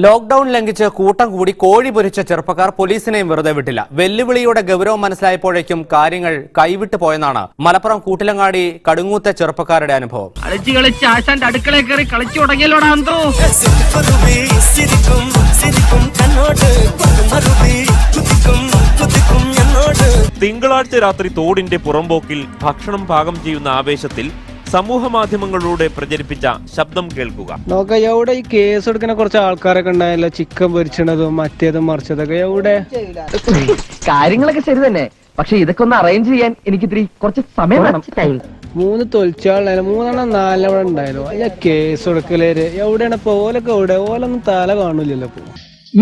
Lockdown ലംഘിച്ച് കൂട്ടം കൂടി കോഴി പൊരിച്ച ചെറുപ്പക്കാർ പോലീസിനെയും വെറുതെ വിട്ടില്ല. വെല്ലുവിളിയുടെ ഗൗരവം മനസ്സിലായപ്പോഴേക്കും കാര്യങ്ങൾ കൈവിട്ടു പോയെന്നാണ് മലപ്പുറം കൂട്ടിലങ്ങാടി കടുങ്ങൂത്തെ ചെറുപ്പക്കാരുടെ അനുഭവം. അടുക്കളയിൽ കയറി കളിച്ചു തുടങ്ങിയല്ലോടാ. തിങ്കളാഴ്ച രാത്രി തോടിന്റെ പുറംപോക്കിൽ ഭക്ഷണം പാകം ചെയ്യുന്ന ആവേശത്തിൽ സമൂഹ മാധ്യമങ്ങളിലൂടെ പ്രചരിപ്പിച്ച ശബ്ദം കേൾക്കുക. നോക്ക എവിടെ ഈ കേസ് എടുക്കുന്ന കുറച്ച് ആൾക്കാരൊക്കെ ഉണ്ടായല്ലോ, ചിക്കൻ പൊരിച്ചതും മറ്റേതും മറിച്ചതൊക്കെ എവിടെ. കാര്യങ്ങളൊക്കെ ശരി തന്നെ, പക്ഷെ ഇതൊക്കെ ഒന്ന് അറേഞ്ച് ചെയ്യാൻ എനിക്ക് ഇത്തിരി കുറച്ച് സമയം വേണം. 3 തൊലിച്ചാളുണ്ടായാലും 4 4 ഉണ്ടായാലും അല്ല കേസ് എടുക്കലേര് എവിടെയാണ് ഇപ്പൊ ഓലൊക്കെ എവിടെ? ഓലൊന്നും തല കാണൂലല്ലോ ഇപ്പൊ.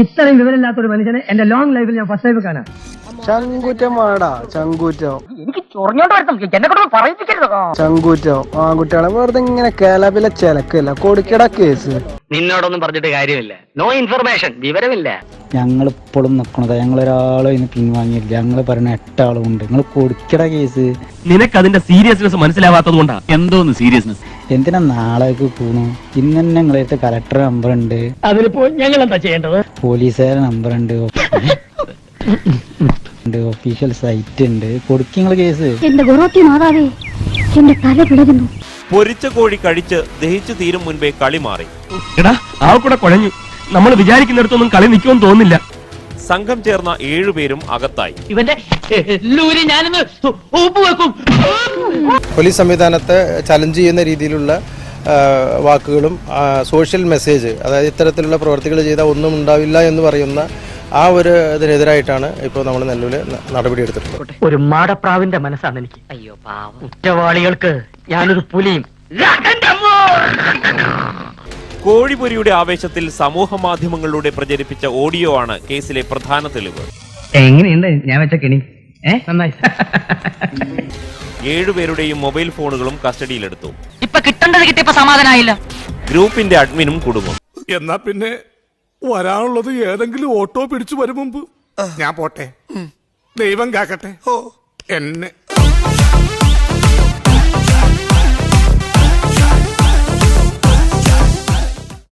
ഇത്രയും വിവരമില്ലാത്തൊരു മനുഷ്യനെ എന്റെ ലോങ് ലൈഫിൽ ഞാൻ ഫസ്റ്റ് ടൈം കാണാം. ചങ്കൂറ്റം വാടാ, ചങ്കൂറ്റം എനിക്ക് ചൊറഞ്ഞോണ്ട് എന്നെ കൊണ്ട് പറയിപ്പിക്കരുത്. ചങ്കൂറ്റം ആൺകുട്ടികളെ വെറുതെ ഇങ്ങനെ കേലാപിലെ ചെലക്കല്ല കൊടുക്കട കേസ്. നിന്നോടൊന്നും പറഞ്ഞിട്ട് കാര്യമില്ല, നോ ഇൻഫർമേഷൻ, വിവരമില്ല. ഞങ്ങൾ ഇപ്പോഴും നിക്കണത്, ഞങ്ങളൊരാളും ഇന്ന് പിൻവാങ്ങിയില്ല. ഞങ്ങൾ പറഞ്ഞ 8 ആളുണ്ട്. നിങ്ങൾ കൊടുക്കട കേസ്. നിനക്ക് അതിന്റെ സീരിയസ്നെസ് മനസ്സിലാവാത്തത് കൊണ്ടാ. എന്തോന്ന് സീരിയസ്നെസ്? എന്തിനാ നാളേക്ക് പോണു? ഇന്ന് തന്നെ നിങ്ങളടുത്ത് കലക്ടർ നമ്പർ ഉണ്ട്, അതിലിപ്പോ ഞങ്ങൾ എന്താ ചെയ്യേണ്ടത്? പോലീസുകാരുടെ നമ്പർ ഉണ്ട്, ഒഫീഷ്യൽ സൈറ്റ് ഉണ്ട്. കൊടുക്കിങ്ങള് കേസ്. എന്റെ ഗുരുത്തി മാതാവേ, എന്റെ തല പിളരുന്നു. പൊരിച്ച കോഴി കഴിച്ച് ദഹിച്ചു തീരും മുൻപേ കളി മാറി. എടാ ആൾക്കൂടെ കുഴഞ്ഞു. നമ്മൾ വിചാരിക്കുന്നിടത്തൊന്നും കളി നിൽക്കുമെന്ന് തോന്നുന്നില്ല. സംഘം ചേർന്ന 7 പേരും അകത്തായി. ഇവന്റെ ഞാനൊന്ന് വെക്കും. പോലീസ് സംവിധാനത്തെ ചലഞ്ച് ചെയ്യുന്ന രീതിയിലുള്ള വാക്കുകളും സോഷ്യൽ മെസ്സേജ്, അതായത് ഇത്തരത്തിലുള്ള പ്രവർത്തികൾ ചെയ്താൽ ഒന്നും ഉണ്ടാവില്ല എന്ന് പറയുന്ന ആ ഒരു ഇതിനെതിരായിട്ടാണ് ഇപ്പോൾ നമ്മൾ നിലവിൽ നടപടിയെടുത്തിട്ടുള്ളത്. ഒരു മാടപ്രാവിന്റെ മനസ്സാണ് എനിക്ക്. അയ്യോ പാവം, കുറ്റവാളികൾക്ക് ഞാനൊരു പുലിയും. കോഴിപ്പൊരിയുടെ ആവേശത്തിൽ സമൂഹ മാധ്യമങ്ങളിലൂടെ പ്രചരിപ്പിച്ച ഓഡിയോ ആണ് കേസിലെ പ്രധാന തെളിവ്. എങ്ങനെയുണ്ട് ഞാൻ വെച്ച കെണി? നന്നായി. 7 പേരുടെയും മൊബൈൽ ഫോണുകളും കസ്റ്റഡിയിലെടുത്തു. ഇപ്പൊ കിട്ടേണ്ടത് കിട്ടിയപ്പോ സമാധാനായില്ല. ഗ്രൂപ്പിന്റെ അഡ്മിനും കുടുങ്ങും. എന്നാ പിന്നെ വരാനുള്ളത് ഏതെങ്കിലും ഓട്ടോ പിടിച്ചു വരും മുമ്പ് ഞാൻ പോട്ടെ. ദൈവം കാക്കട്ടെ എന്നെ.